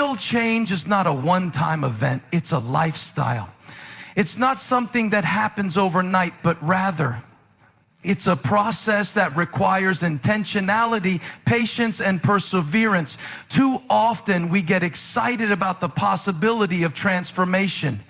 Real change is not a one-time event, it's a lifestyle. It's not something that happens overnight, but rather, it's a process that requires intentionality, patience, and perseverance. Too often, we get excited about the possibility of transformation.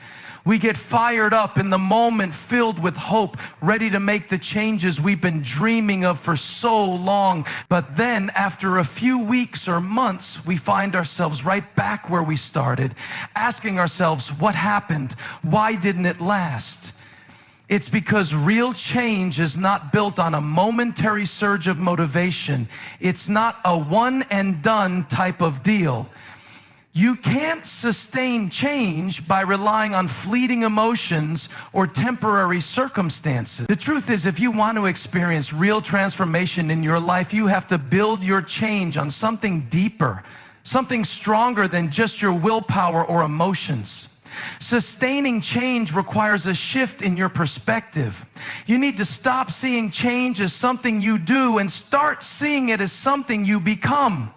We get fired up in the moment, filled with hope, ready to make the changes we've been dreaming of for so long. But then, after a few weeks or months, we find ourselves right back where we started, asking ourselves, what happened? Why didn't it last? It's because real change is not built on a momentary surge of motivation. It's not a one and done type of deal. You can't sustain change by relying on fleeting emotions or temporary circumstances. The truth is, if you want to experience real transformation in your life, you have to build your change on something deeper, something stronger than just your willpower or emotions. Sustaining change requires a shift in your perspective. You need to stop seeing change as something you do and start seeing it as something you become.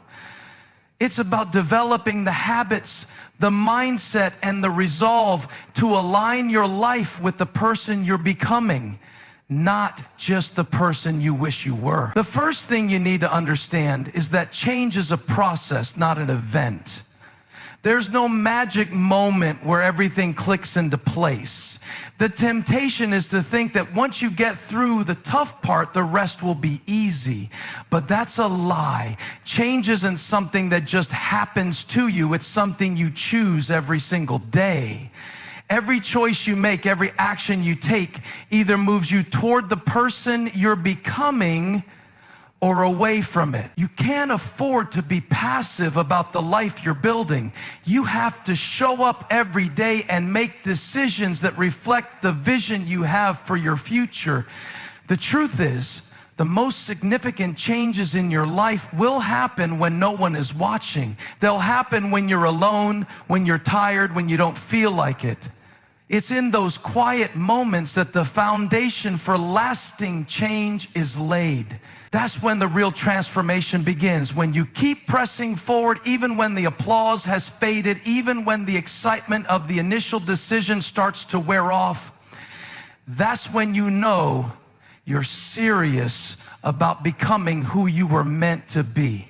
It's about developing the habits, the mindset, and the resolve to align your life with the person you're becoming, not just the person you wish you were. The first thing you need to understand is that change is a process, not an event. There's no magic moment where everything clicks into place. The temptation is to think that once you get through the tough part, the rest will be easy. But that's a lie. Change isn't something that just happens to you. It's something you choose every single day. Every choice you make, every action you take either moves you toward the person you're becoming or away from it. You can't afford to be passive about the life you're building. You have to show up every day and make decisions that reflect the vision you have for your future. The truth is, the most significant changes in your life will happen when no one is watching. They'll happen when you're alone, when you're tired, when you don't feel like it. It's in those quiet moments that the foundation for lasting change is laid. That's when the real transformation begins, when you keep pressing forward even when the applause has faded, even when the excitement of the initial decision starts to wear off. That's when you know you're serious about becoming who you were meant to be.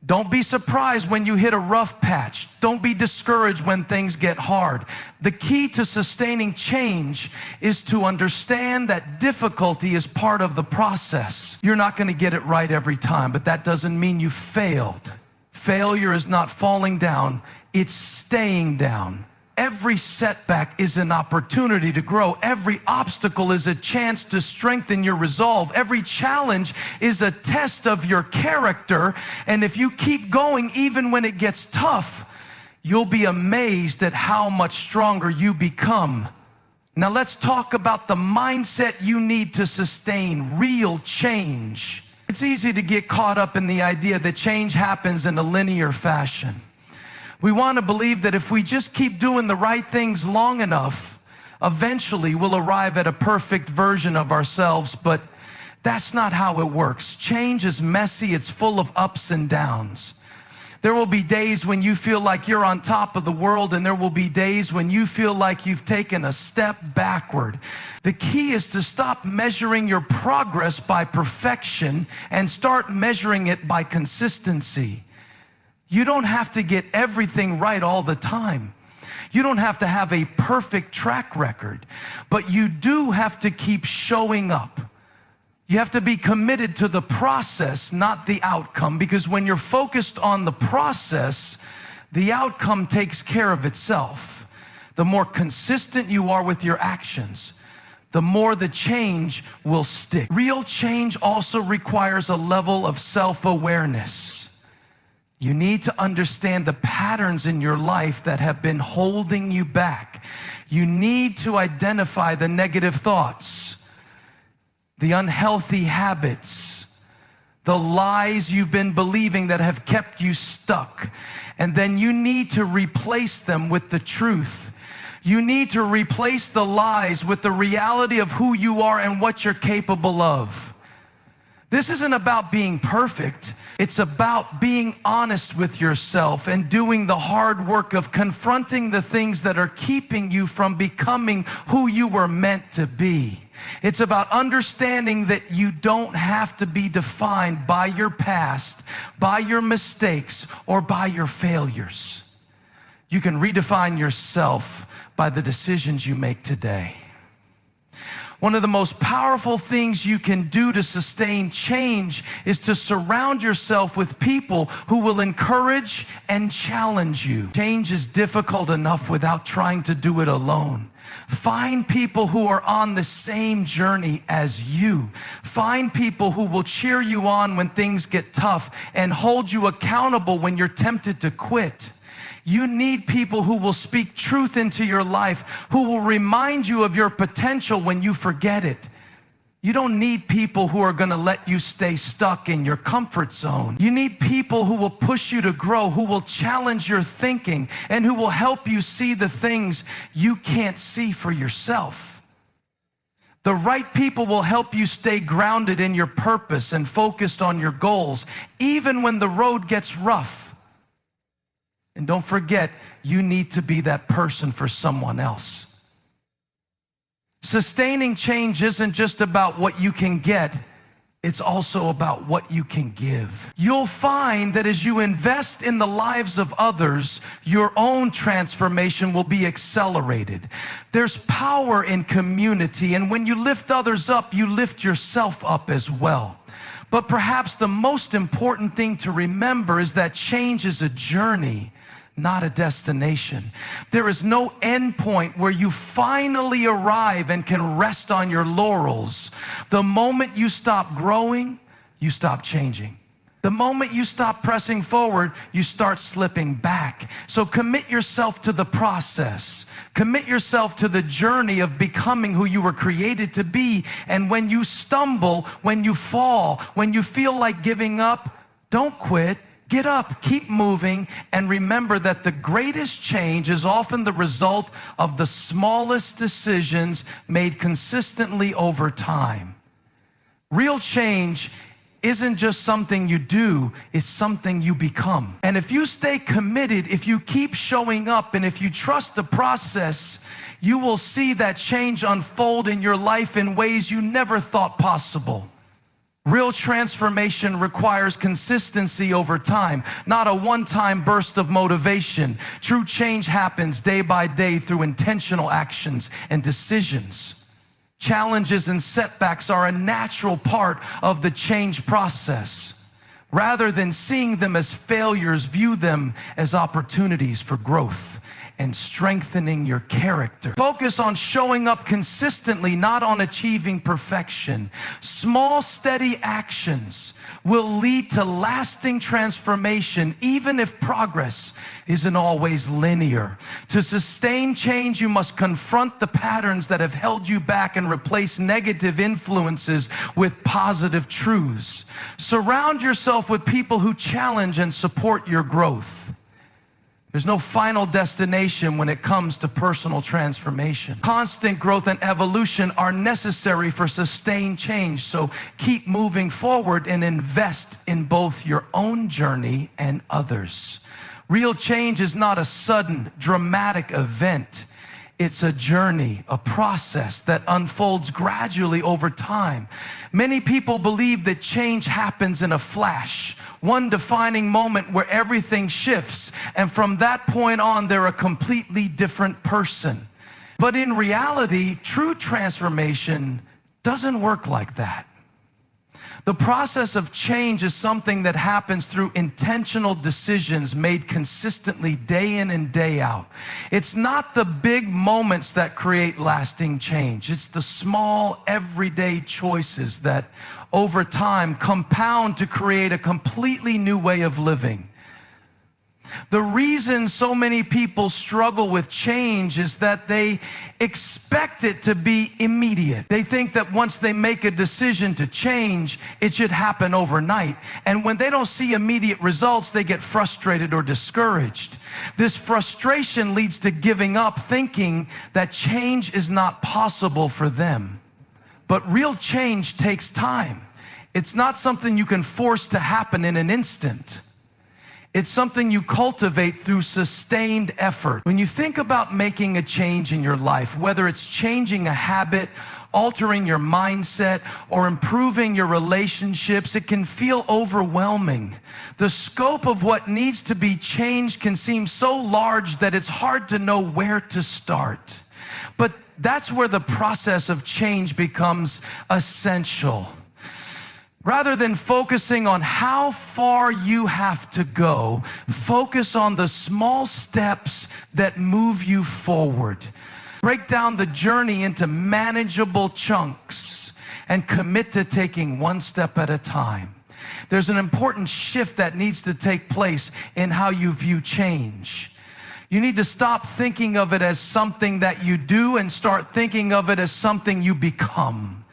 Don't be surprised when you hit a rough patch. Don't be discouraged when things get hard. The key to sustaining change is to understand that difficulty is part of the process. You're not going to get it right every time, but that doesn't mean you failed. Failure is not falling down, it's staying down. Every setback is an opportunity to grow. Every obstacle is a chance to strengthen your resolve. Every challenge is a test of your character. And if you keep going, even when it gets tough, you'll be amazed at how much stronger you become. Now let's talk about the mindset you need to sustain real change. It's easy to get caught up in the idea that change happens in a linear fashion. We want to believe that if we just keep doing the right things long enough, eventually we'll arrive at a perfect version of ourselves, but that's not how it works. Change is messy, it's full of ups and downs. There will be days when you feel like you're on top of the world, and there will be days when you feel like you've taken a step backward. The key is to stop measuring your progress by perfection and start measuring it by consistency. You don't have to get everything right all the time. You don't have to have a perfect track record, but you do have to keep showing up. You have to be committed to the process, not the outcome, because when you're focused on the process, the outcome takes care of itself. The more consistent you are with your actions, the more the change will stick. Real change also requires a level of self-awareness. You need to understand the patterns in your life that have been holding you back. You need to identify the negative thoughts, the unhealthy habits, the lies you've been believing that have kept you stuck. And then you need to replace them with the truth. You need to replace the lies with the reality of who you are and what you're capable of. This isn't about being perfect. It's about being honest with yourself and doing the hard work of confronting the things that are keeping you from becoming who you were meant to be. It's about understanding that you don't have to be defined by your past, by your mistakes, or by your failures. You can redefine yourself by the decisions you make today. One of the most powerful things you can do to sustain change is to surround yourself with people who will encourage and challenge you. Change is difficult enough without trying to do it alone. Find people who are on the same journey as you. Find people who will cheer you on when things get tough and hold you accountable when you're tempted to quit. You need people who will speak truth into your life, who will remind you of your potential when you forget it. You don't need people who are going to let you stay stuck in your comfort zone. You need people who will push you to grow, who will challenge your thinking, and who will help you see the things you can't see for yourself. The right people will help you stay grounded in your purpose and focused on your goals, even when the road gets rough. And don't forget, you need to be that person for someone else. Sustaining change isn't just about what you can get, it's also about what you can give. You'll find that as you invest in the lives of others, your own transformation will be accelerated. There's power in community, and when you lift others up, you lift yourself up as well. But perhaps the most important thing to remember is that change is a journey, not a destination. There is no end point where you finally arrive and can rest on your laurels. The moment you stop growing, you stop changing. The moment you stop pressing forward, you start slipping back. So commit yourself to the process. Commit yourself to the journey of becoming who you were created to be. And when you stumble, when you fall, when you feel like giving up, don't quit. Get up, keep moving, and remember that the greatest change is often the result of the smallest decisions made consistently over time. Real change isn't just something you do, it's something you become. And if you stay committed, if you keep showing up, and if you trust the process, you will see that change unfold in your life in ways you never thought possible. Real transformation requires consistency over time, not a one-time burst of motivation. True change happens day by day through intentional actions and decisions. Challenges and setbacks are a natural part of the change process. Rather than seeing them as failures, view them as opportunities for growth and strengthening your character. Focus on showing up consistently, not on achieving perfection. Small, steady actions will lead to lasting transformation, even if progress isn't always linear. To sustain change, you must confront the patterns that have held you back and replace negative influences with positive truths. Surround yourself with people who challenge and support your growth. There's no final destination when it comes to personal transformation. Constant growth and evolution are necessary for sustained change, so keep moving forward and invest in both your own journey and others. Real change is not a sudden, dramatic event. It's a journey, a process that unfolds gradually over time. Many people believe that change happens in a flash, one defining moment where everything shifts, and from that point on, they're a completely different person. But in reality, true transformation doesn't work like that. The process of change is something that happens through intentional decisions made consistently day in and day out. It's not the big moments that create lasting change. It's the small, everyday choices that over time compound to create a completely new way of living. The reason so many people struggle with change is that they expect it to be immediate. They think that once they make a decision to change, it should happen overnight. And when they don't see immediate results, they get frustrated or discouraged. This frustration leads to giving up, thinking that change is not possible for them. But real change takes time. It's not something you can force to happen in an instant. It's something you cultivate through sustained effort. When you think about making a change in your life, whether it's changing a habit, altering your mindset, or improving your relationships, it can feel overwhelming. The scope of what needs to be changed can seem so large that it's hard to know where to start. But that's where the process of change becomes essential. Rather than focusing on how far you have to go, focus on the small steps that move you forward. Break down the journey into manageable chunks and commit to taking one step at a time. There's an important shift that needs to take place in how you view change. You need to stop thinking of it as something that you do and start thinking of it as something you become.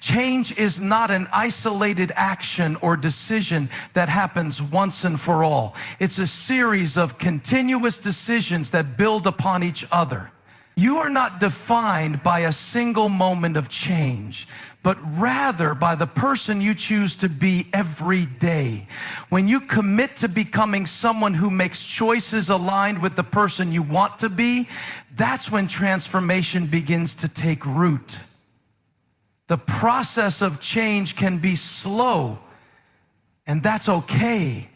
Change is not an isolated action or decision that happens once and for all. It's a series of continuous decisions that build upon each other. You are not defined by a single moment of change, but rather by the person you choose to be every day. When you commit to becoming someone who makes choices aligned with the person you want to be, that's when transformation begins to take root. The process of change can be slow, and that's okay.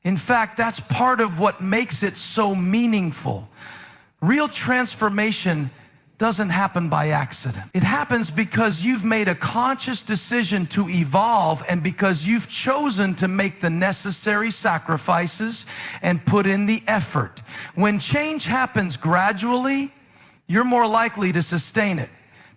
In fact, that's part of what makes it so meaningful. Real transformation doesn't happen by accident. It happens because you've made a conscious decision to evolve and because you've chosen to make the necessary sacrifices and put in the effort. When change happens gradually, you're more likely to sustain it,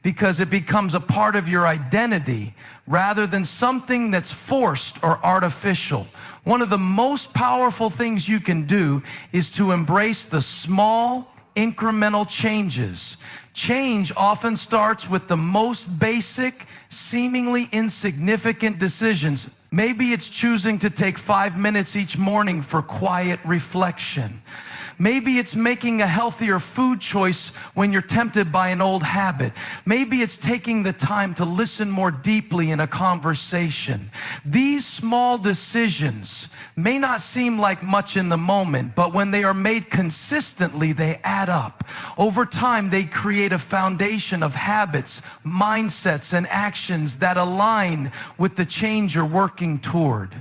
because it becomes a part of your identity rather than something that's forced or artificial. One of the most powerful things you can do is to embrace the small, incremental changes. Change often starts with the most basic, seemingly insignificant decisions. Maybe it's choosing to take 5 minutes each morning for quiet reflection. Maybe it's making a healthier food choice when you're tempted by an old habit. Maybe it's taking the time to listen more deeply in a conversation. These small decisions may not seem like much in the moment, but when they are made consistently, they add up. Over time, they create a foundation of habits, mindsets, and actions that align with the change you're working toward.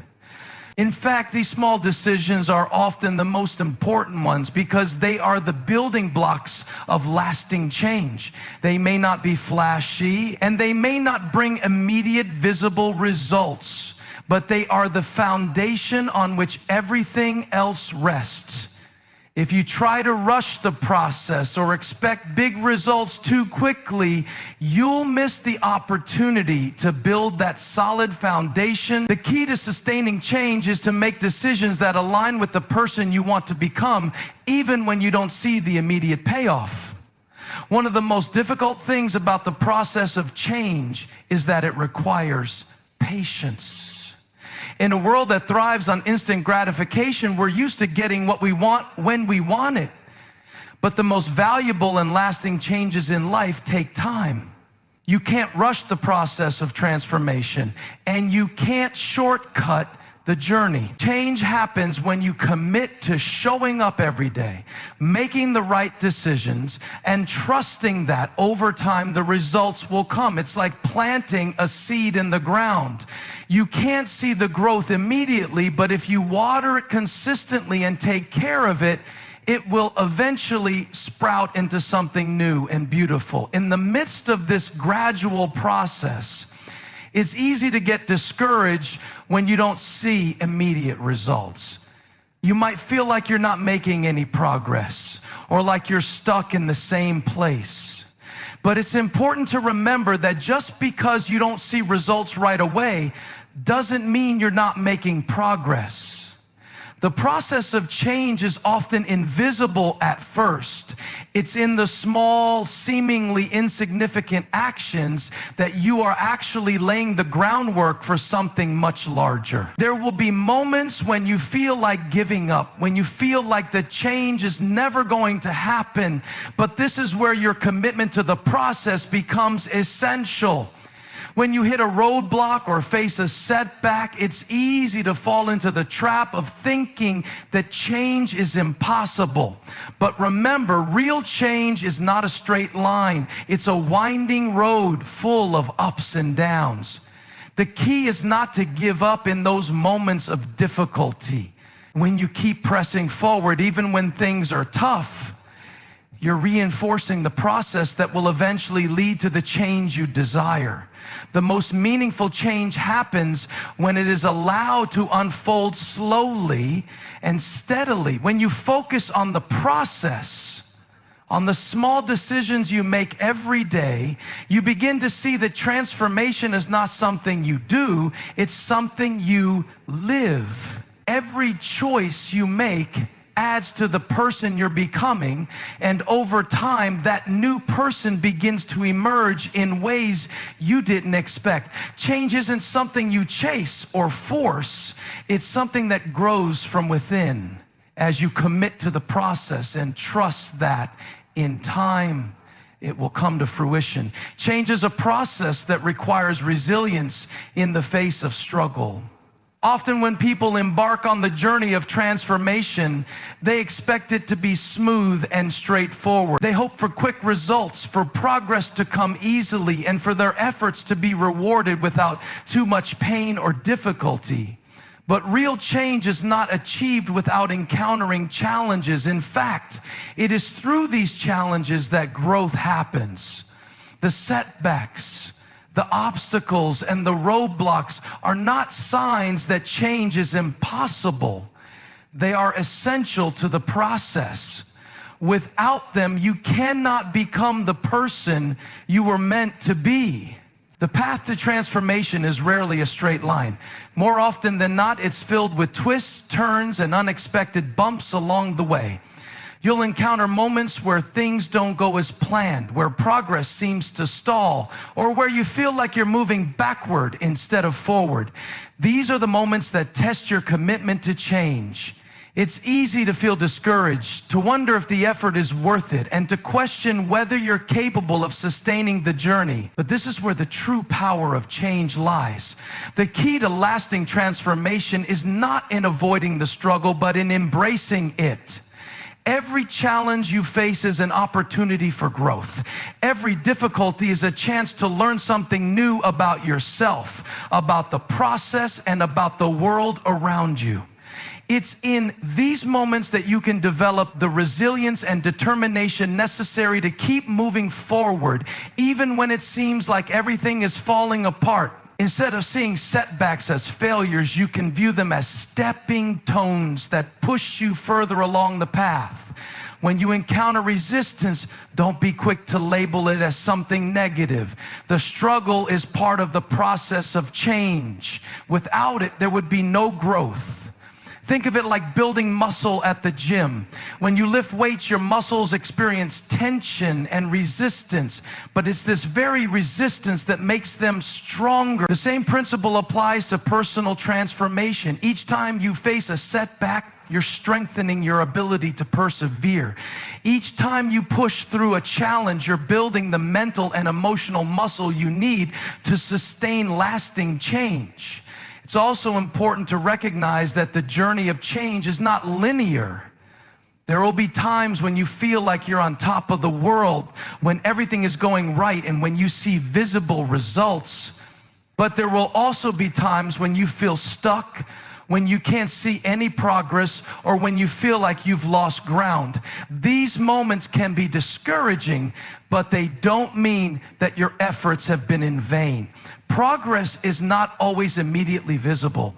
In fact, these small decisions are often the most important ones because they are the building blocks of lasting change. They may not be flashy and they may not bring immediate visible results, but they are the foundation on which everything else rests. If you try to rush the process or expect big results too quickly, you'll miss the opportunity to build that solid foundation. The key to sustaining change is to make decisions that align with the person you want to become, even when you don't see the immediate payoff. One of the most difficult things about the process of change is that it requires patience. In a world that thrives on instant gratification, we're used to getting what we want when we want it. But the most valuable and lasting changes in life take time. You can't rush the process of transformation, and you can't shortcut the journey. Change happens when you commit to showing up every day, making the right decisions, and trusting that over time the results will come. It's like planting a seed in the ground. You can't see the growth immediately, but if you water it consistently and take care of it, it will eventually sprout into something new and beautiful. In the midst of this gradual process, it's easy to get discouraged when you don't see immediate results. You might feel like you're not making any progress or like you're stuck in the same place. But it's important to remember that just because you don't see results right away doesn't mean you're not making progress. The process of change is often invisible at first. It's in the small, seemingly insignificant actions that you are actually laying the groundwork for something much larger. There will be moments when you feel like giving up, when you feel like the change is never going to happen, but this is where your commitment to the process becomes essential. When you hit a roadblock or face a setback, it's easy to fall into the trap of thinking that change is impossible. But remember, real change is not a straight line. It's a winding road full of ups and downs. The key is not to give up in those moments of difficulty. When you keep pressing forward, even when things are tough, you're reinforcing the process that will eventually lead to the change you desire. The most meaningful change happens when it is allowed to unfold slowly and steadily. When you focus on the process, on the small decisions you make every day, you begin to see that transformation is not something you do, it's something you live. Every choice you make adds to the person you're becoming, and over time, that new person begins to emerge in ways you didn't expect. Change isn't something you chase or force. It's something that grows from within as you commit to the process and trust that in time it will come to fruition. Change is a process that requires resilience in the face of struggle. Often when people embark on the journey of transformation, they expect it to be smooth and straightforward. They hope for quick results, for progress to come easily, and for their efforts to be rewarded without too much pain or difficulty. But real change is not achieved without encountering challenges. In fact, it is through these challenges that growth happens. The setbacks, the obstacles, and the roadblocks are not signs that change is impossible. They are essential to the process. Without them, you cannot become the person you were meant to be. The path to transformation is rarely a straight line. More often than not, it's filled with twists, turns, and unexpected bumps along the way. You'll encounter moments where things don't go as planned, where progress seems to stall, or where you feel like you're moving backward instead of forward. These are the moments that test your commitment to change. It's easy to feel discouraged, to wonder if the effort is worth it, and to question whether you're capable of sustaining the journey. But this is where the true power of change lies. The key to lasting transformation is not in avoiding the struggle, but in embracing it. Every challenge you face is an opportunity for growth. Every difficulty is a chance to learn something new about yourself, about the process, and about the world around you. It's in these moments that you can develop the resilience and determination necessary to keep moving forward, even when it seems like everything is falling apart. Instead of seeing setbacks as failures, you can view them as stepping stones that push you further along the path. When you encounter resistance, don't be quick to label it as something negative. The struggle is part of the process of change. Without it, there would be no growth. Think of it like building muscle at the gym. When you lift weights, your muscles experience tension and resistance, but it's this very resistance that makes them stronger. The same principle applies to personal transformation. Each time you face a setback, you're strengthening your ability to persevere. Each time you push through a challenge, you're building the mental and emotional muscle you need to sustain lasting change. It's also important to recognize that the journey of change is not linear. There will be times when you feel like you're on top of the world, when everything is going right and when you see visible results. But there will also be times when you feel stuck, when you can't see any progress, or when you feel like you've lost ground. These moments can be discouraging, but they don't mean that your efforts have been in vain. Progress is not always immediately visible,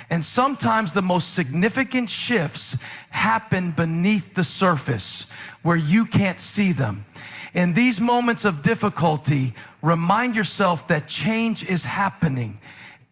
and sometimes the most significant shifts happen beneath the surface where you can't see them. In these moments of difficulty, remind yourself that change is happening,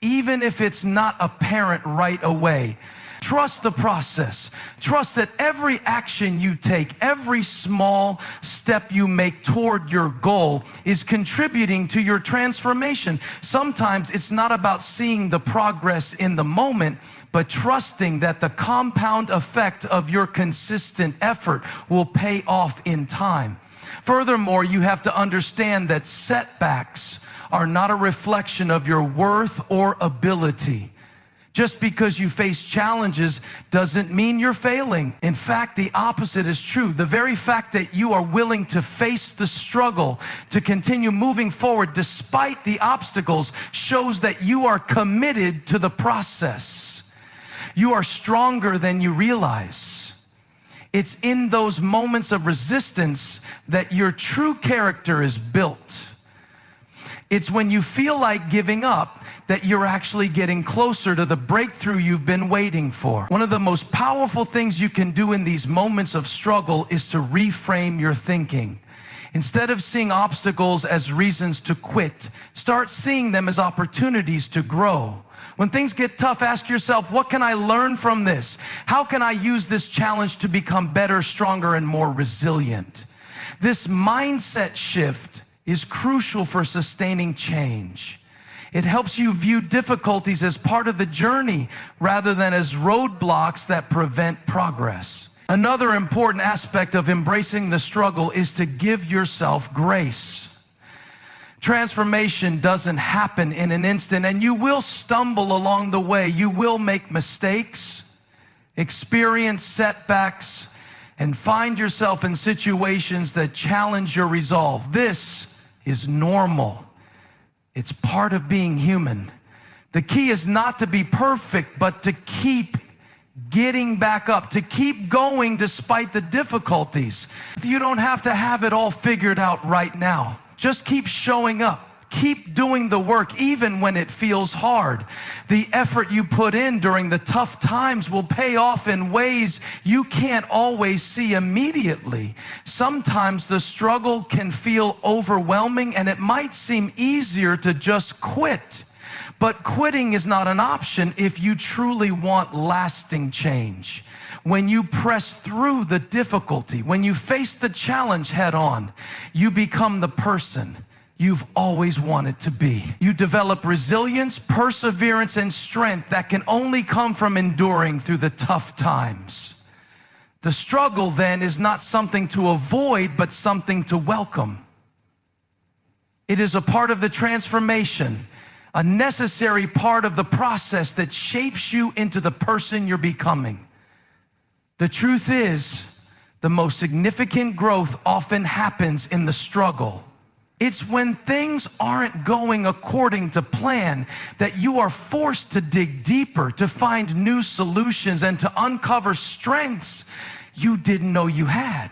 even if it's not apparent right away. Trust the process. Trust that every action you take, every small step you make toward your goal is contributing to your transformation. Sometimes it's not about seeing the progress in the moment, but trusting that the compound effect of your consistent effort will pay off in time. Furthermore, you have to understand that setbacks are not a reflection of your worth or ability. Just because you face challenges doesn't mean you're failing. In fact, the opposite is true. The very fact that you are willing to face the struggle, to continue moving forward despite the obstacles, shows that you are committed to the process. You are stronger than you realize. It's in those moments of resistance that your true character is built. It's when you feel like giving up that you're actually getting closer to the breakthrough you've been waiting for. One of the most powerful things you can do in these moments of struggle is to reframe your thinking. Instead of seeing obstacles as reasons to quit, start seeing them as opportunities to grow. When things get tough, ask yourself, what can I learn from this? How can I use this challenge to become better, stronger, and more resilient? This mindset shift is crucial for sustaining change. It helps you view difficulties as part of the journey rather than as roadblocks that prevent progress. Another important aspect of embracing the struggle is to give yourself grace. Transformation doesn't happen in an instant, and you will stumble along the way. You will make mistakes, experience setbacks, and find yourself in situations that challenge your resolve. This is normal. It's part of being human. The key is not to be perfect, but to keep getting back up, to keep going despite the difficulties. You don't have to have it all figured out right now. Just keep showing up. Keep doing the work even when it feels hard. The effort you put in during the tough times will pay off in ways you can't always see immediately. Sometimes the struggle can feel overwhelming and it might seem easier to just quit. But quitting is not an option if you truly want lasting change. When you press through the difficulty, when you face the challenge head on, you become the person you've always wanted to be. You develop resilience, perseverance, and strength that can only come from enduring through the tough times. The struggle then is not something to avoid, but something to welcome. It is a part of the transformation, a necessary part of the process that shapes you into the person you're becoming. The truth is, the most significant growth often happens in the struggle. It's when things aren't going according to plan that you are forced to dig deeper, to find new solutions, and to uncover strengths you didn't know you had.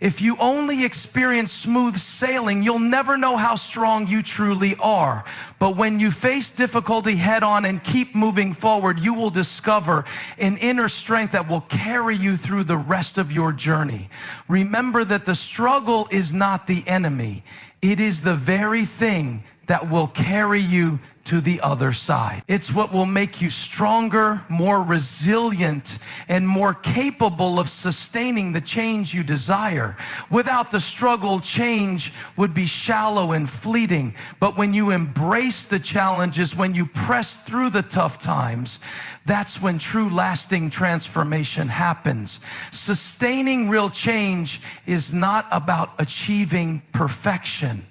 If you only experience smooth sailing, you'll never know how strong you truly are. But when you face difficulty head on and keep moving forward, you will discover an inner strength that will carry you through the rest of your journey. Remember that the struggle is not the enemy. It is the very thing that will carry you to the other side. It's what will make you stronger, more resilient, and more capable of sustaining the change you desire. Without the struggle, change would be shallow and fleeting. But when you embrace the challenges, when you press through the tough times, that's when true lasting transformation happens. Sustaining real change is not about achieving perfection.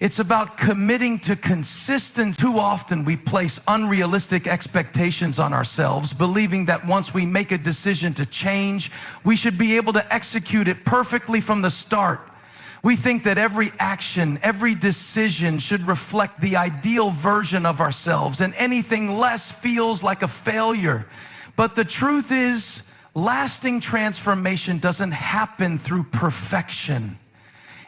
It's about committing to consistency. Too often we place unrealistic expectations on ourselves, believing that once we make a decision to change, we should be able to execute it perfectly from the start. We think that every action, every decision should reflect the ideal version of ourselves, and anything less feels like a failure. But the truth is, lasting transformation doesn't happen through perfection.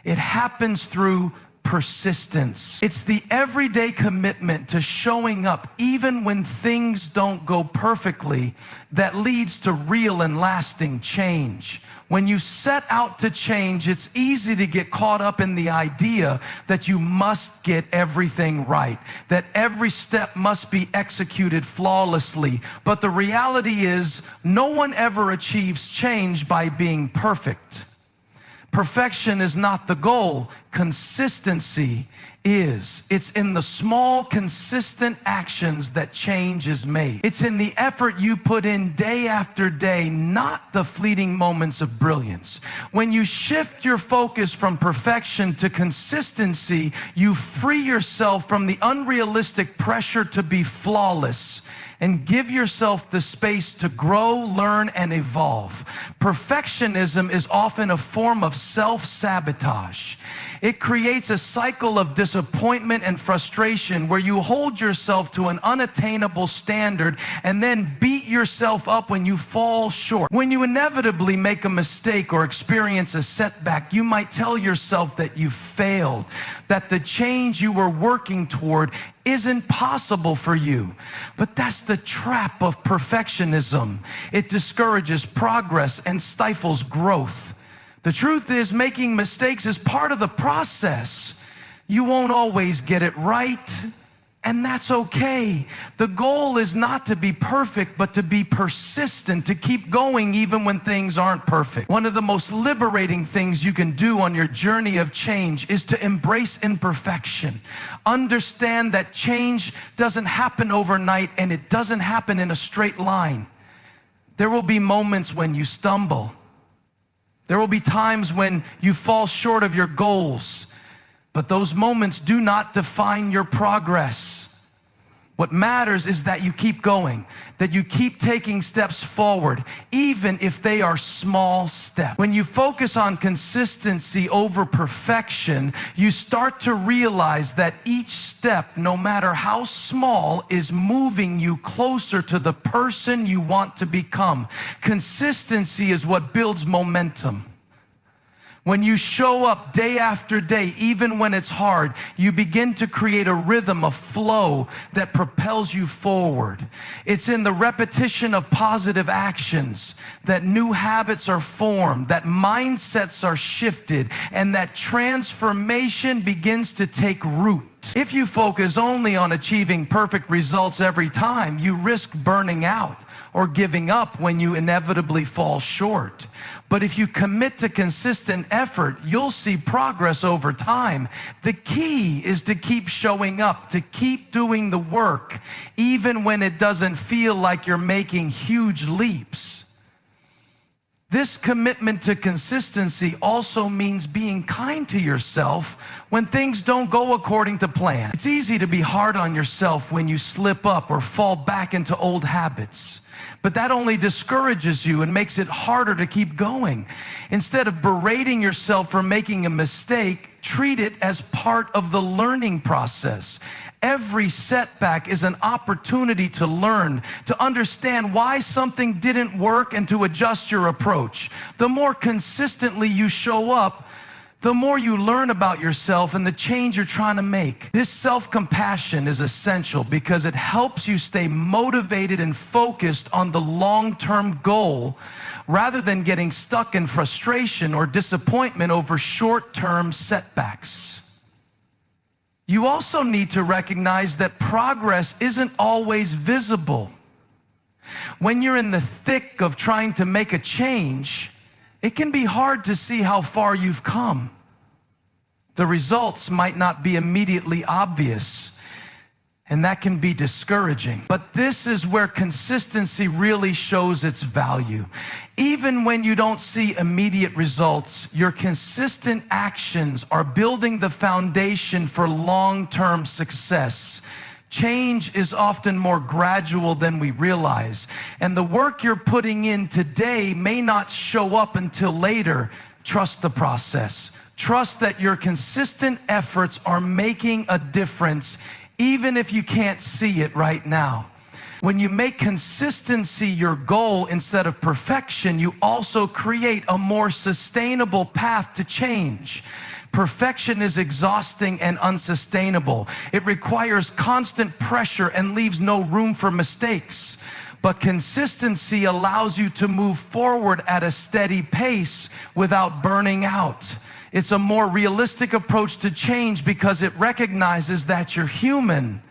It happens through persistence. It's the everyday commitment to showing up even when things don't go perfectly that leads to real and lasting change. When you set out to change, it's easy to get caught up in the idea that you must get everything right, that every step must be executed flawlessly. But the reality is, no one ever achieves change by being perfect. Perfection is not the goal. Consistency is. It's in the small, consistent actions that change is made. It's in the effort you put in day after day, not the fleeting moments of brilliance. When you shift your focus from perfection to consistency, you free yourself from the unrealistic pressure to be flawless and give yourself the space to grow, learn, and evolve. Perfectionism is often a form of self-sabotage. It creates a cycle of disappointment and frustration where you hold yourself to an unattainable standard and then beat yourself up when you fall short. When you inevitably make a mistake or experience a setback, you might tell yourself that you failed, that the change you were working toward isn't possible for you. But that's the trap of perfectionism. It discourages progress and stifles growth. The truth is, making mistakes is part of the process. You won't always get it right, and that's okay. The goal is not to be perfect, but to be persistent, to keep going even when things aren't perfect. One of the most liberating things you can do on your journey of change is to embrace imperfection. Understand that change doesn't happen overnight, and it doesn't happen in a straight line. There will be moments when you stumble. There will be times when you fall short of your goals, but those moments do not define your progress. What matters is that you keep going, that you keep taking steps forward, even if they are small steps. When you focus on consistency over perfection, you start to realize that each step, no matter how small, is moving you closer to the person you want to become. Consistency is what builds momentum. When you show up day after day, even when it's hard, you begin to create a rhythm, a flow that propels you forward. It's in the repetition of positive actions that new habits are formed, that mindsets are shifted, and that transformation begins to take root. If you focus only on achieving perfect results every time, you risk burning out or giving up when you inevitably fall short. But if you commit to consistent effort, you'll see progress over time. The key is to keep showing up, to keep doing the work, even when it doesn't feel like you're making huge leaps. This commitment to consistency also means being kind to yourself when things don't go according to plan. It's easy to be hard on yourself when you slip up or fall back into old habits. But that only discourages you and makes it harder to keep going. Instead of berating yourself for making a mistake, treat it as part of the learning process. Every setback is an opportunity to learn, to understand why something didn't work and to adjust your approach. The more consistently you show up, the more you learn about yourself and the change you're trying to make. This self-compassion is essential because it helps you stay motivated and focused on the long-term goal rather than getting stuck in frustration or disappointment over short-term setbacks. You also need to recognize that progress isn't always visible. When you're in the thick of trying to make a change, it can be hard to see how far you've come. The results might not be immediately obvious, and that can be discouraging. But this is where consistency really shows its value. Even when you don't see immediate results, your consistent actions are building the foundation for long-term success. Change is often more gradual than we realize, and the work you're putting in today may not show up until later. Trust the process. Trust that your consistent efforts are making a difference, even if you can't see it right now. When you make consistency your goal instead of perfection, you also create a more sustainable path to change. Perfection is exhausting and unsustainable. It requires constant pressure and leaves no room for mistakes. But consistency allows you to move forward at a steady pace without burning out. It's a more realistic approach to change because it recognizes that you're human.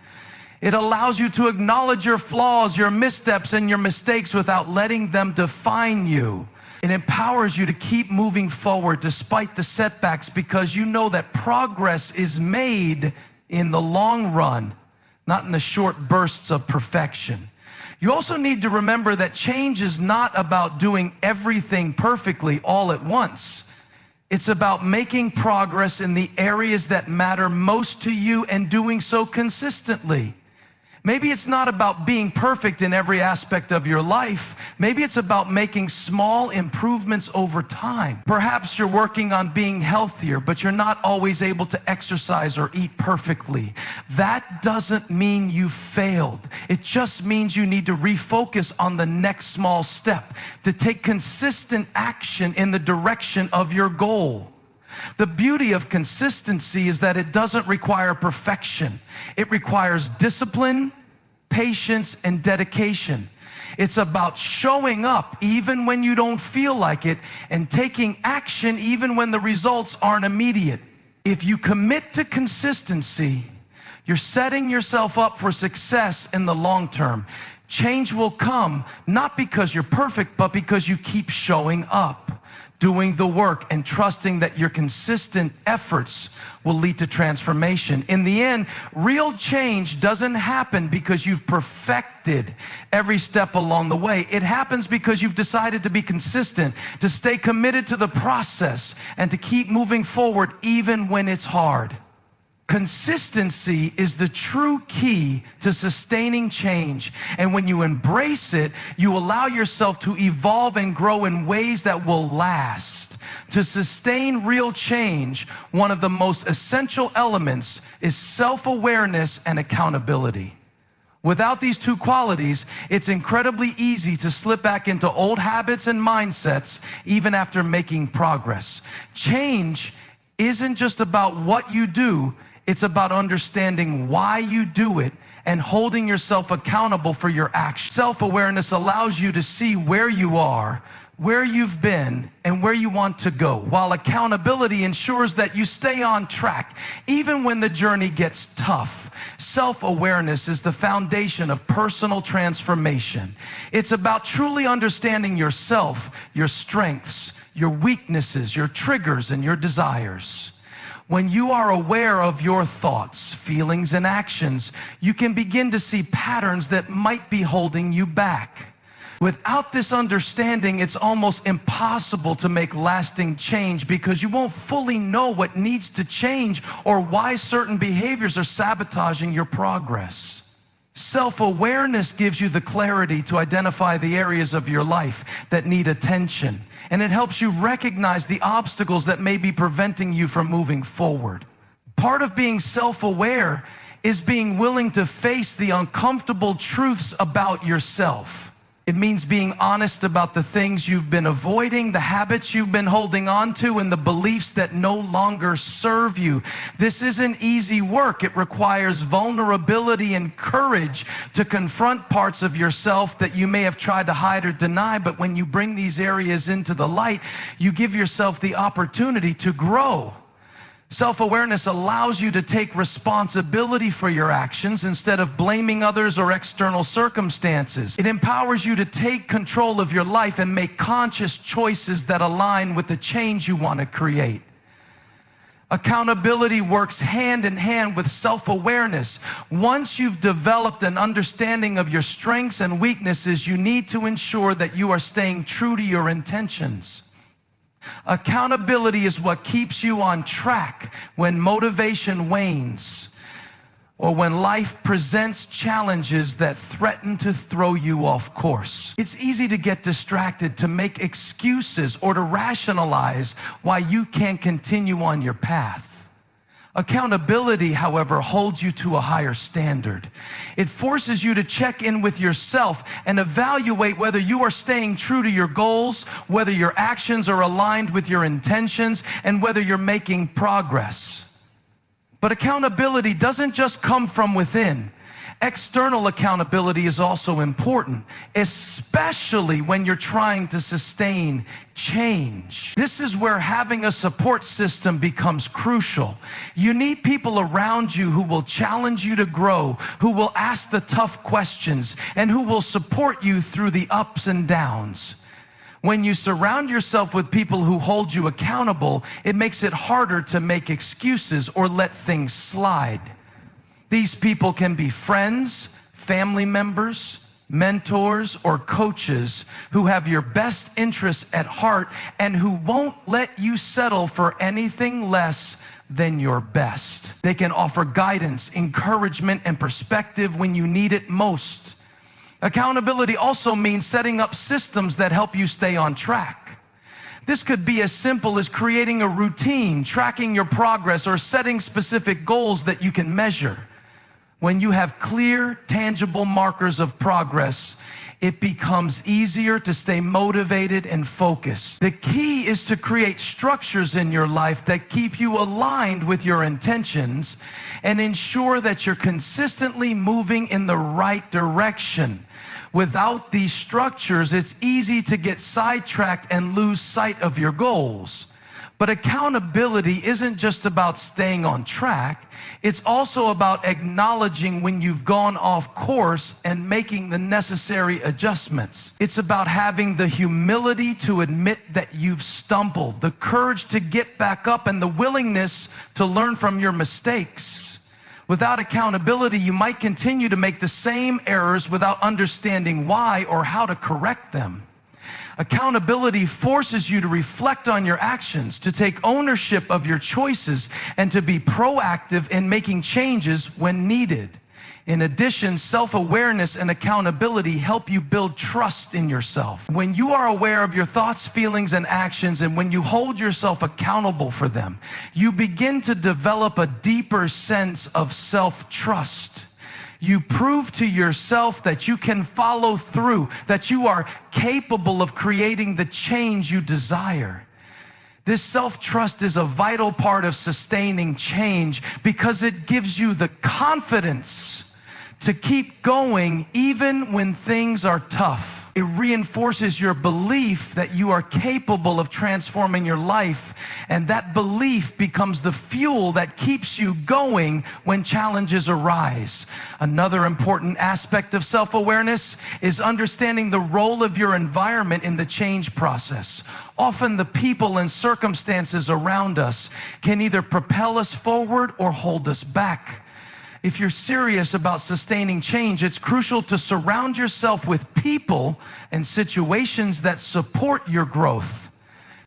It allows you to acknowledge your flaws, your missteps, and your mistakes without letting them define you. It empowers you to keep moving forward despite the setbacks, because you know that progress is made in the long run, not in the short bursts of perfection. You also need to remember that change is not about doing everything perfectly all at once. It's about making progress in the areas that matter most to you and doing so consistently. Maybe it's not about being perfect in every aspect of your life. Maybe it's about making small improvements over time. Perhaps you're working on being healthier, but you're not always able to exercise or eat perfectly. That doesn't mean you failed. It just means you need to refocus on the next small step, to take consistent action in the direction of your goal. The beauty of consistency is that it doesn't require perfection. It requires discipline, patience, and dedication. It's about showing up even when you don't feel like it, and taking action even when the results aren't immediate. If you commit to consistency, you're setting yourself up for success in the long term. Change will come not because you're perfect, but because you keep showing up, doing the work, and trusting that your consistent efforts will lead to transformation. In the end, real change doesn't happen because you've perfected every step along the way. It happens because you've decided to be consistent, to stay committed to the process, and to keep moving forward even when it's hard. Consistency is the true key to sustaining change. And when you embrace it, you allow yourself to evolve and grow in ways that will last. To sustain real change, one of the most essential elements is self-awareness and accountability. Without these two qualities, it's incredibly easy to slip back into old habits and mindsets even after making progress. Change isn't just about what you do. It's about understanding why you do it and holding yourself accountable for your actions. Self-awareness allows you to see where you are, where you've been, and where you want to go, while accountability ensures that you stay on track, even when the journey gets tough. Self-awareness is the foundation of personal transformation. It's about truly understanding yourself, your strengths, your weaknesses, your triggers, and your desires. When you are aware of your thoughts, feelings, and actions, you can begin to see patterns that might be holding you back. Without this understanding, it's almost impossible to make lasting change, because you won't fully know what needs to change or why certain behaviors are sabotaging your progress. Self-awareness gives you the clarity to identify the areas of your life that need attention, and it helps you recognize the obstacles that may be preventing you from moving forward. Part of being self-aware is being willing to face the uncomfortable truths about yourself. It means being honest about the things you've been avoiding, the habits you've been holding on to, and the beliefs that no longer serve you. This isn't easy work. It requires vulnerability and courage to confront parts of yourself that you may have tried to hide or deny. But when you bring these areas into the light, you give yourself the opportunity to grow. Self-awareness allows you to take responsibility for your actions instead of blaming others or external circumstances. It empowers you to take control of your life and make conscious choices that align with the change you want to create. Accountability works hand in hand with self-awareness. Once you've developed an understanding of your strengths and weaknesses, you need to ensure that you are staying true to your intentions. Accountability is what keeps you on track when motivation wanes, or when life presents challenges that threaten to throw you off course. It's easy to get distracted, to make excuses, or to rationalize why you can't continue on your path. Accountability, however, holds you to a higher standard. It forces you to check in with yourself and evaluate whether you are staying true to your goals, whether your actions are aligned with your intentions, and whether you're making progress. But accountability doesn't just come from within. External accountability is also important, especially when you're trying to sustain change. This is where having a support system becomes crucial. You need people around you who will challenge you to grow, who will ask the tough questions, and who will support you through the ups and downs. When you surround yourself with people who hold you accountable, it makes it harder to make excuses or let things slide. These people can be friends, family members, mentors, or coaches who have your best interests at heart and who won't let you settle for anything less than your best. They can offer guidance, encouragement, and perspective when you need it most. Accountability also means setting up systems that help you stay on track. This could be as simple as creating a routine, tracking your progress, or setting specific goals that you can measure. When you have clear, tangible markers of progress, it becomes easier to stay motivated and focused. The key is to create structures in your life that keep you aligned with your intentions and ensure that you're consistently moving in the right direction. Without these structures, it's easy to get sidetracked and lose sight of your goals. But accountability isn't just about staying on track. It's also about acknowledging when you've gone off course and making the necessary adjustments. It's about having the humility to admit that you've stumbled, the courage to get back up, and the willingness to learn from your mistakes. Without accountability, you might continue to make the same errors without understanding why or how to correct them. Accountability forces you to reflect on your actions, to take ownership of your choices, and to be proactive in making changes when needed. In addition, self-awareness and accountability help you build trust in yourself. When you are aware of your thoughts, feelings, and actions, and when you hold yourself accountable for them, you begin to develop a deeper sense of self-trust. You prove to yourself that you can follow through, that you are capable of creating the change you desire. This self-trust is a vital part of sustaining change because it gives you the confidence to keep going even when things are tough. It reinforces your belief that you are capable of transforming your life, and that belief becomes the fuel that keeps you going when challenges arise. Another important aspect of self-awareness is understanding the role of your environment in the change process. Often the people and circumstances around us can either propel us forward or hold us back. If you're serious about sustaining change, it's crucial to surround yourself with people and situations that support your growth.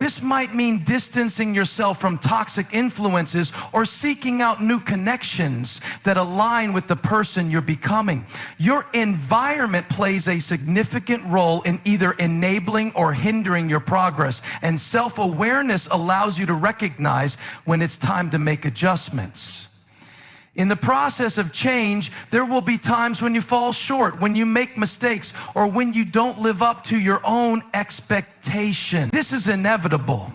This might mean distancing yourself from toxic influences or seeking out new connections that align with the person you're becoming. Your environment plays a significant role in either enabling or hindering your progress, and self-awareness allows you to recognize when it's time to make adjustments. In the process of change, there will be times when you fall short, when you make mistakes, or when you don't live up to your own expectation. This is inevitable,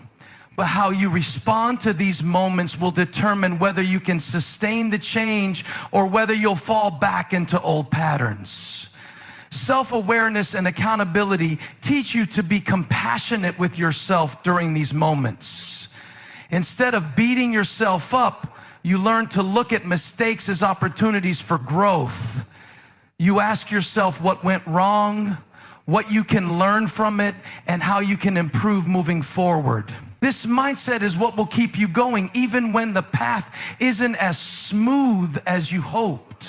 but how you respond to these moments will determine whether you can sustain the change or whether you'll fall back into old patterns. Self-awareness and accountability teach you to be compassionate with yourself during these moments. Instead of beating yourself up, you learn to look at mistakes as opportunities for growth. You ask yourself what went wrong, what you can learn from it, and how you can improve moving forward. This mindset is what will keep you going even when the path isn't as smooth as you hoped.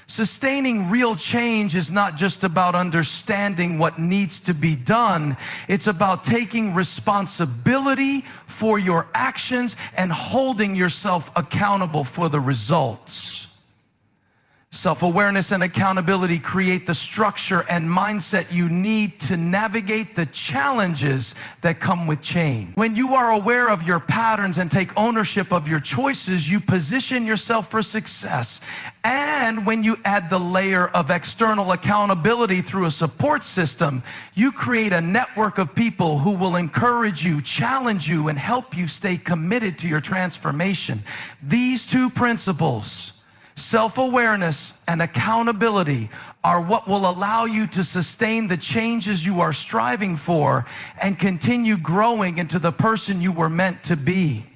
Sustaining real change is not just about understanding what needs to be done. It's about taking responsibility for your actions and holding yourself accountable for the results. Self-awareness and accountability create the structure and mindset you need to navigate the challenges that come with change. When you are aware of your patterns and take ownership of your choices, you position yourself for success. And when you add the layer of external accountability through a support system, you create a network of people who will encourage you, challenge you, and help you stay committed to your transformation. These two principles, self-awareness and accountability, are what will allow you to sustain the changes you are striving for and continue growing into the person you were meant to be.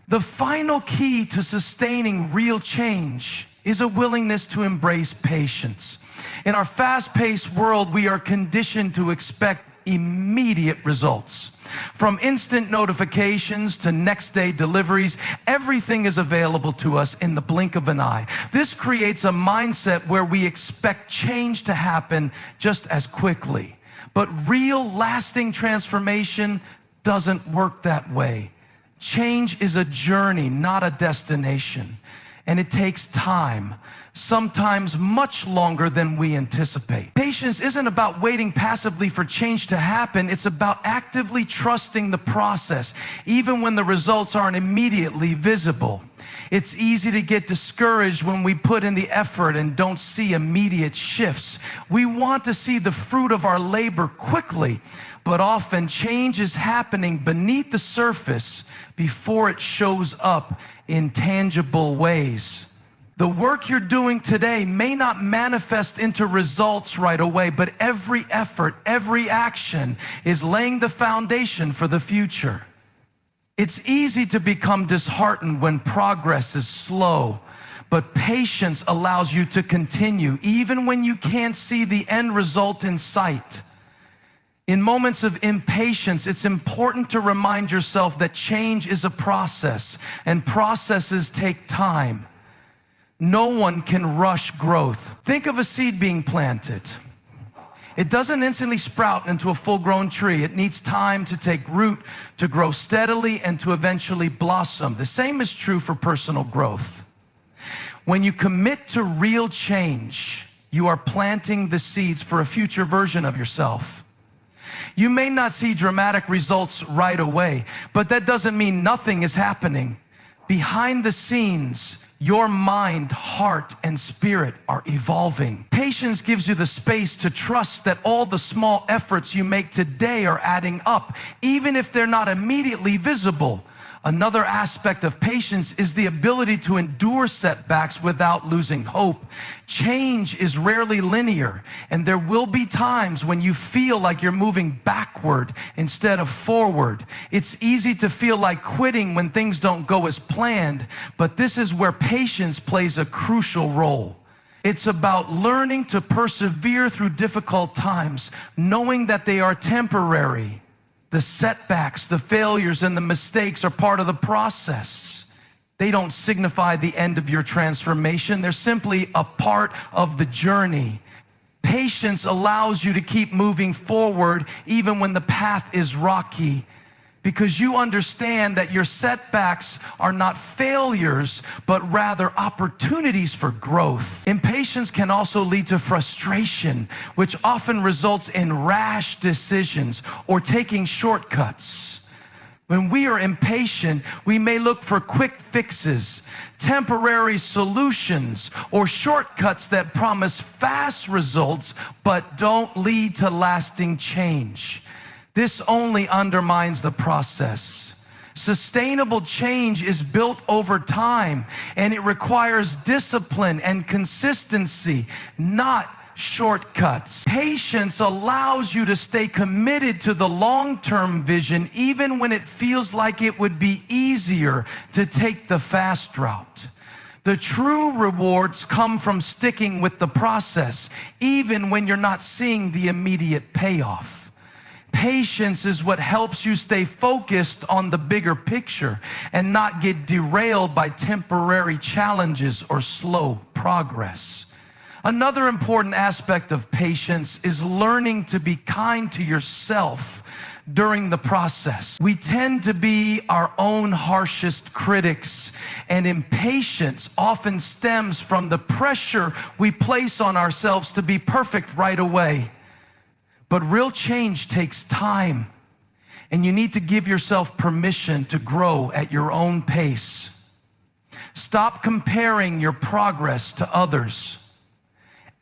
The final key to sustaining real change is a willingness to embrace patience. In our fast-paced world, we are conditioned to expect immediate results. From instant notifications to next day deliveries, everything is available to us in the blink of an eye. This creates a mindset where we expect change to happen just as quickly. But real lasting transformation doesn't work that way. Change is a journey, not a destination. And it takes time, sometimes much longer than we anticipate. Patience isn't about waiting passively for change to happen. It's about actively trusting the process, even when the results aren't immediately visible. It's easy to get discouraged when we put in the effort and don't see immediate shifts. We want to see the fruit of our labor quickly, but often change is happening beneath the surface before it shows up in tangible ways. The work you're doing today may not manifest into results right away, but every effort, every action is laying the foundation for the future. It's easy to become disheartened when progress is slow, but patience allows you to continue even when you can't see the end result in sight. In moments of impatience, it's important to remind yourself that change is a process, and processes take time. No one can rush growth. Think of a seed being planted. It doesn't instantly sprout into a full-grown tree. It needs time to take root, to grow steadily, and to eventually blossom. The same is true for personal growth. When you commit to real change, you are planting the seeds for a future version of yourself. You may not see dramatic results right away, but that doesn't mean nothing is happening. Behind the scenes, your mind, heart, and spirit are evolving. Patience gives you the space to trust that all the small efforts you make today are adding up, even if they're not immediately visible. Another aspect of patience is the ability to endure setbacks without losing hope. Change is rarely linear, and there will be times when you feel like you're moving backward instead of forward. It's easy to feel like quitting when things don't go as planned, but this is where patience plays a crucial role. It's about learning to persevere through difficult times, knowing that they are temporary. The setbacks, the failures, and the mistakes are part of the process. They don't signify the end of your transformation. They're simply a part of the journey. Patience allows you to keep moving forward even when the path is rocky, because you understand that your setbacks are not failures, but rather opportunities for growth. Impatience can also lead to frustration, which often results in rash decisions or taking shortcuts. When we are impatient, we may look for quick fixes, temporary solutions, or shortcuts that promise fast results but don't lead to lasting change. This only undermines the process. Sustainable change is built over time, and it requires discipline and consistency, not shortcuts. Patience allows you to stay committed to the long-term vision, even when it feels like it would be easier to take the fast route. The true rewards come from sticking with the process, even when you're not seeing the immediate payoff. Patience is what helps you stay focused on the bigger picture and not get derailed by temporary challenges or slow progress. Another important aspect of patience is learning to be kind to yourself during the process. We tend to be our own harshest critics, and impatience often stems from the pressure we place on ourselves to be perfect right away. But real change takes time, and you need to give yourself permission to grow at your own pace. Stop comparing your progress to others.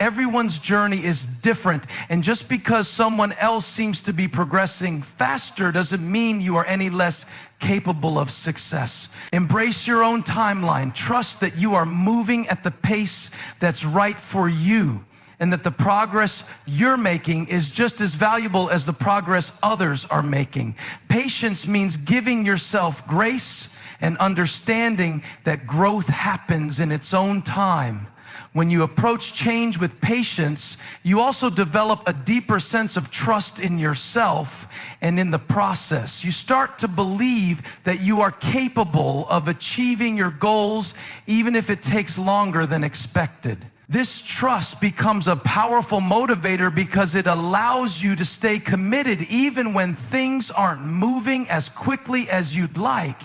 Everyone's journey is different, and just because someone else seems to be progressing faster doesn't mean you are any less capable of success. Embrace your own timeline. Trust that you are moving at the pace that's right for you, and that the progress you're making is just as valuable as the progress others are making. Patience means giving yourself grace and understanding that growth happens in its own time. When you approach change with patience, you also develop a deeper sense of trust in yourself and in the process. You start to believe that you are capable of achieving your goals, even if it takes longer than expected. This trust becomes a powerful motivator because it allows you to stay committed even when things aren't moving as quickly as you'd like.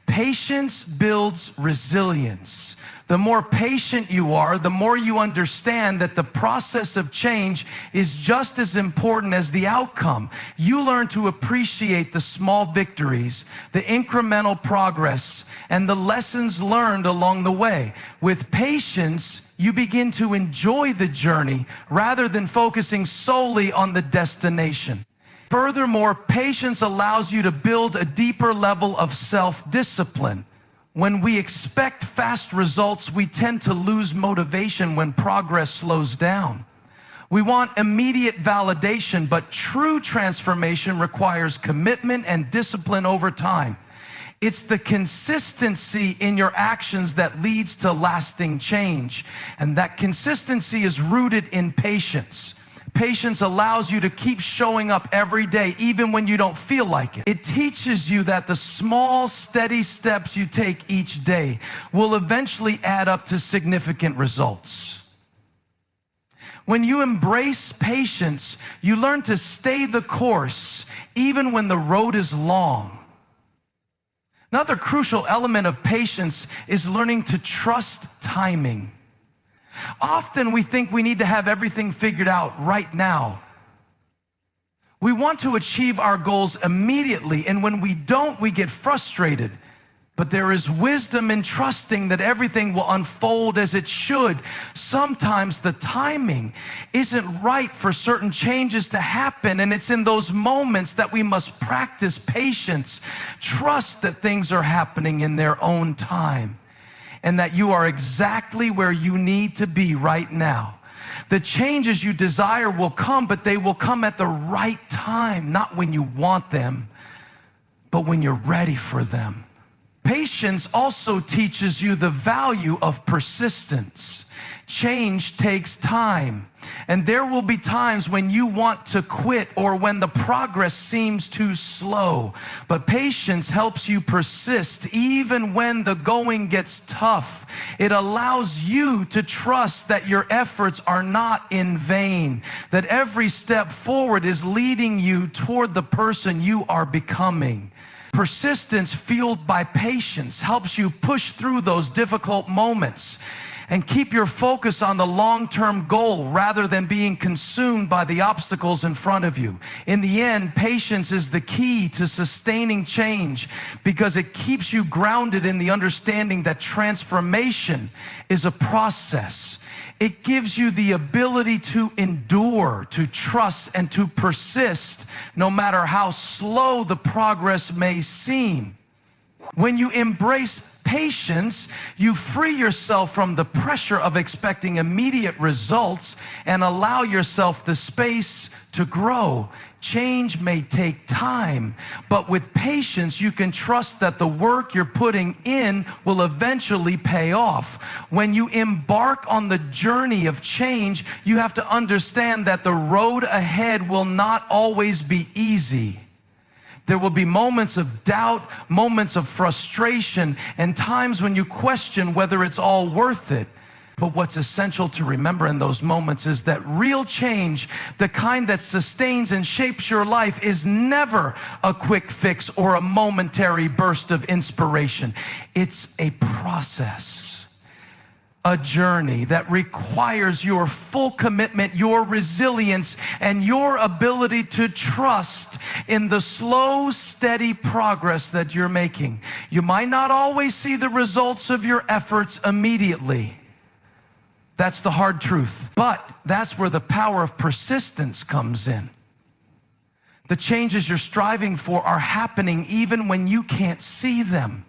Patience builds resilience. The more patient you are, the more you understand that the process of change is just as important as the outcome. You learn to appreciate the small victories, the incremental progress, and the lessons learned along the way. With patience, you begin to enjoy the journey rather than focusing solely on the destination. Furthermore, patience allows you to build a deeper level of self-discipline. When we expect fast results, we tend to lose motivation when progress slows down. We want immediate validation, but true transformation requires commitment and discipline over time. It's the consistency in your actions that leads to lasting change, and that consistency is rooted in patience. Patience allows you to keep showing up every day, even when you don't feel like it. It teaches you that the small, steady steps you take each day will eventually add up to significant results. When you embrace patience, you learn to stay the course, even when the road is long. Another crucial element of patience is learning to trust timing. Often we think we need to have everything figured out right now. We want to achieve our goals immediately, and when we don't, we get frustrated. But there is wisdom in trusting that everything will unfold as it should. Sometimes the timing isn't right for certain changes to happen, and it's in those moments that we must practice patience. Trust that things are happening in their own time, and that you are exactly where you need to be right now. The changes you desire will come, but they will come at the right time, not when you want them, but when you're ready for them. Patience also teaches you the value of persistence. Change takes time, and there will be times when you want to quit or when the progress seems too slow. But patience helps you persist even when the going gets tough. It allows you to trust that your efforts are not in vain, that every step forward is leading you toward the person you are becoming. Persistence fueled by patience helps you push through those difficult moments and keep your focus on the long-term goal rather than being consumed by the obstacles in front of you. In the end, patience is the key to sustaining change because it keeps you grounded in the understanding that transformation is a process. It gives you the ability to endure, to trust, and to persist no matter how slow the progress may seem. When you embrace patience, you free yourself from the pressure of expecting immediate results and allow yourself the space to grow. Change may take time, but with patience, you can trust that the work you're putting in will eventually pay off. When you embark on the journey of change, you have to understand that the road ahead will not always be easy. There will be moments of doubt, moments of frustration, and times when you question whether it's all worth it. But what's essential to remember in those moments is that real change, the kind that sustains and shapes your life, is never a quick fix or a momentary burst of inspiration. It's a process, a journey that requires your full commitment, your resilience, and your ability to trust in the slow, steady progress that you're making. You might not always see the results of your efforts immediately. That's the hard truth. But that's where the power of persistence comes in. The changes you're striving for are happening even when you can't see them.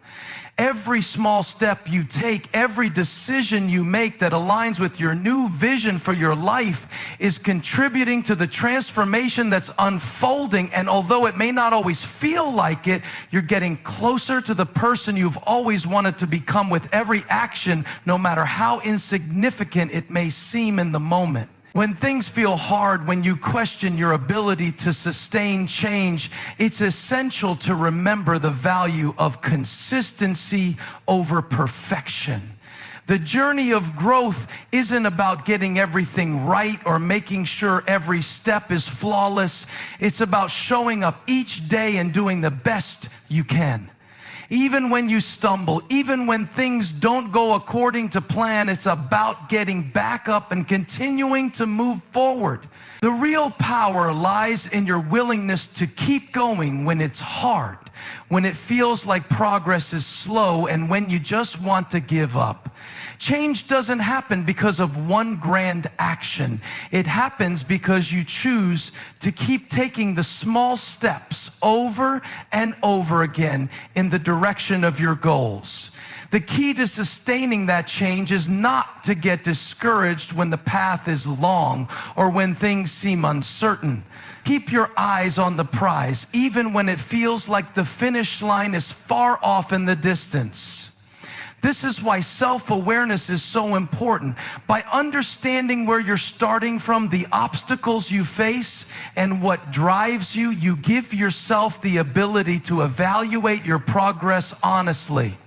Every small step you take, every decision you make that aligns with your new vision for your life is contributing to the transformation that's unfolding. And although it may not always feel like it, you're getting closer to the person you've always wanted to become with every action, no matter how insignificant it may seem in the moment. When things feel hard, when you question your ability to sustain change, it's essential to remember the value of consistency over perfection. The journey of growth isn't about getting everything right or making sure every step is flawless. It's about showing up each day and doing the best you can. Even when you stumble, even when things don't go according to plan, it's about getting back up and continuing to move forward. The real power lies in your willingness to keep going when it's hard, when it feels like progress is slow, and when you just want to give up. Change doesn't happen because of one grand action. It happens because you choose to keep taking the small steps over and over again in the direction of your goals. The key to sustaining that change is not to get discouraged when the path is long or when things seem uncertain. Keep your eyes on the prize, even when it feels like the finish line is far off in the distance. This is why self-awareness is so important. By understanding where you're starting from, the obstacles you face, and what drives you, you give yourself the ability to evaluate your progress honestly.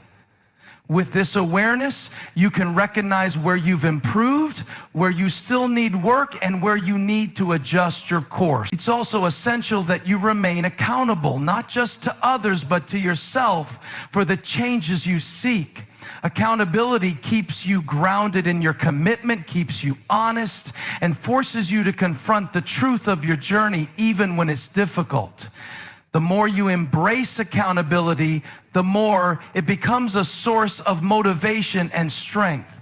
With this awareness, you can recognize where you've improved, where you still need work, and where you need to adjust your course. It's also essential that you remain accountable, not just to others, but to yourself for the changes you seek. Accountability keeps you grounded in your commitment, keeps you honest, and forces you to confront the truth of your journey even when it's difficult. The more you embrace accountability, the more it becomes a source of motivation and strength.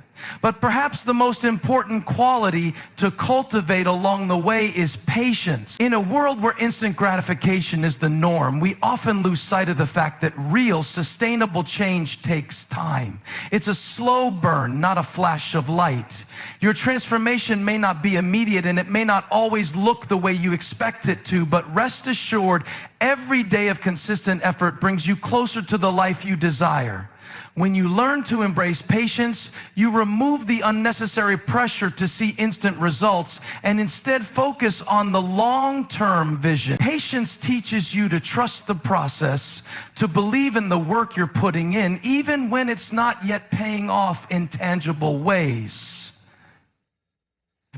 But perhaps the most important quality to cultivate along the way is patience. In a world where instant gratification is the norm, we often lose sight of the fact that real, sustainable change takes time. It's a slow burn, not a flash of light. Your transformation may not be immediate, and it may not always look the way you expect it to, but rest assured, every day of consistent effort brings you closer to the life you desire. When you learn to embrace patience, you remove the unnecessary pressure to see instant results and instead focus on the long-term vision. Patience teaches you to trust the process, to believe in the work you're putting in, even when it's not yet paying off in tangible ways.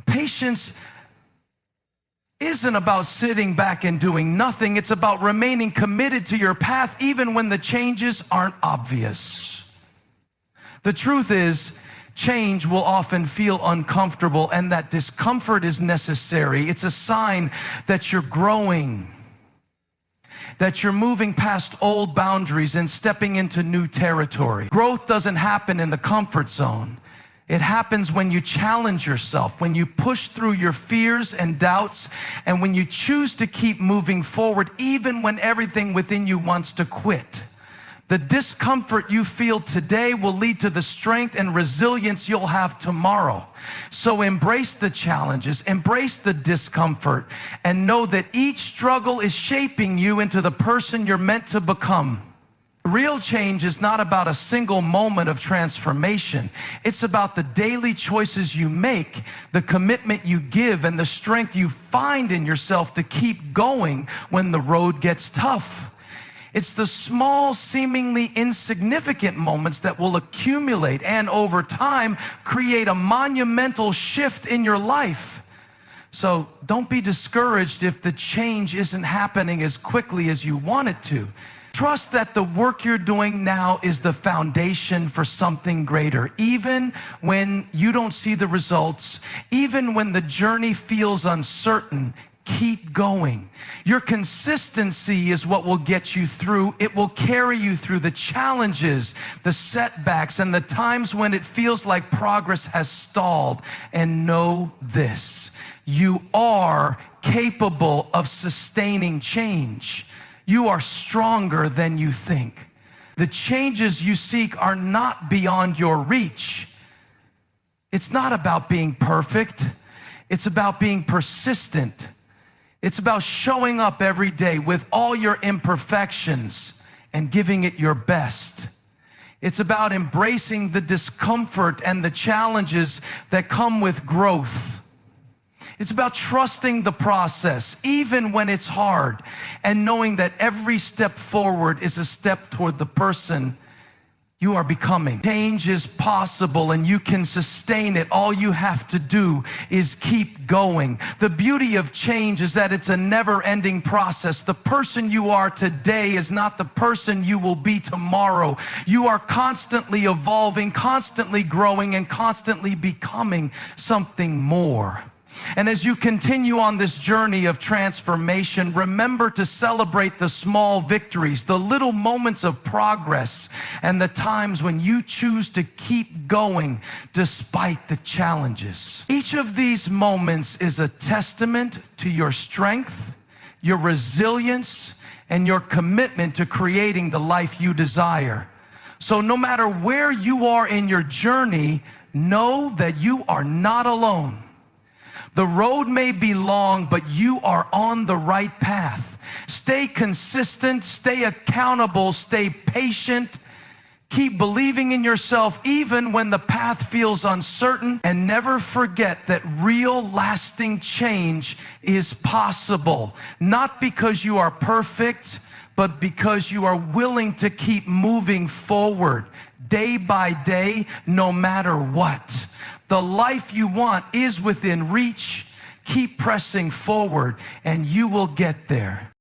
Patience isn't about sitting back and doing nothing. It's about remaining committed to your path even when the changes aren't obvious. The truth is, change will often feel uncomfortable, and that discomfort is necessary. It's a sign that you're growing, that you're moving past old boundaries and stepping into new territory. Growth doesn't happen in the comfort zone. It happens when you challenge yourself, when you push through your fears and doubts, and when you choose to keep moving forward even when everything within you wants to quit. The discomfort you feel today will lead to the strength and resilience you'll have tomorrow. So embrace the challenges, embrace the discomfort, and know that each struggle is shaping you into the person you're meant to become. Real change is not about a single moment of transformation. It's about the daily choices you make, the commitment you give, and the strength you find in yourself to keep going when the road gets tough. It's the small, seemingly insignificant moments that will accumulate and over time create a monumental shift in your life. So don't be discouraged if the change isn't happening as quickly as you want it to. Trust that the work you're doing now is the foundation for something greater. Even when you don't see the results, even when the journey feels uncertain, keep going. Your consistency is what will get you through. It will carry you through the challenges, the setbacks, and the times when it feels like progress has stalled. And know this: you are capable of sustaining change. You are stronger than you think. The changes you seek are not beyond your reach. It's not about being perfect. It's about being persistent. It's about showing up every day with all your imperfections and giving it your best. It's about embracing the discomfort and the challenges that come with growth. It's about trusting the process, even when it's hard, and knowing that every step forward is a step toward the person you are becoming. Change is possible and you can sustain it. All you have to do is keep going. The beauty of change is that it's a never-ending process. The person you are today is not the person you will be tomorrow. You are constantly evolving, constantly growing, and constantly becoming something more. And as you continue on this journey of transformation, remember to celebrate the small victories, the little moments of progress, and the times when you choose to keep going despite the challenges. Each of these moments is a testament to your strength, your resilience, and your commitment to creating the life you desire. So no matter where you are in your journey, know that you are not alone. The road may be long, but you are on the right path. Stay consistent, stay accountable, stay patient. Keep believing in yourself even when the path feels uncertain, and never forget that real lasting change is possible. Not because you are perfect, but because you are willing to keep moving forward day by day, no matter what. The life you want is within reach. Keep pressing forward and you will get there.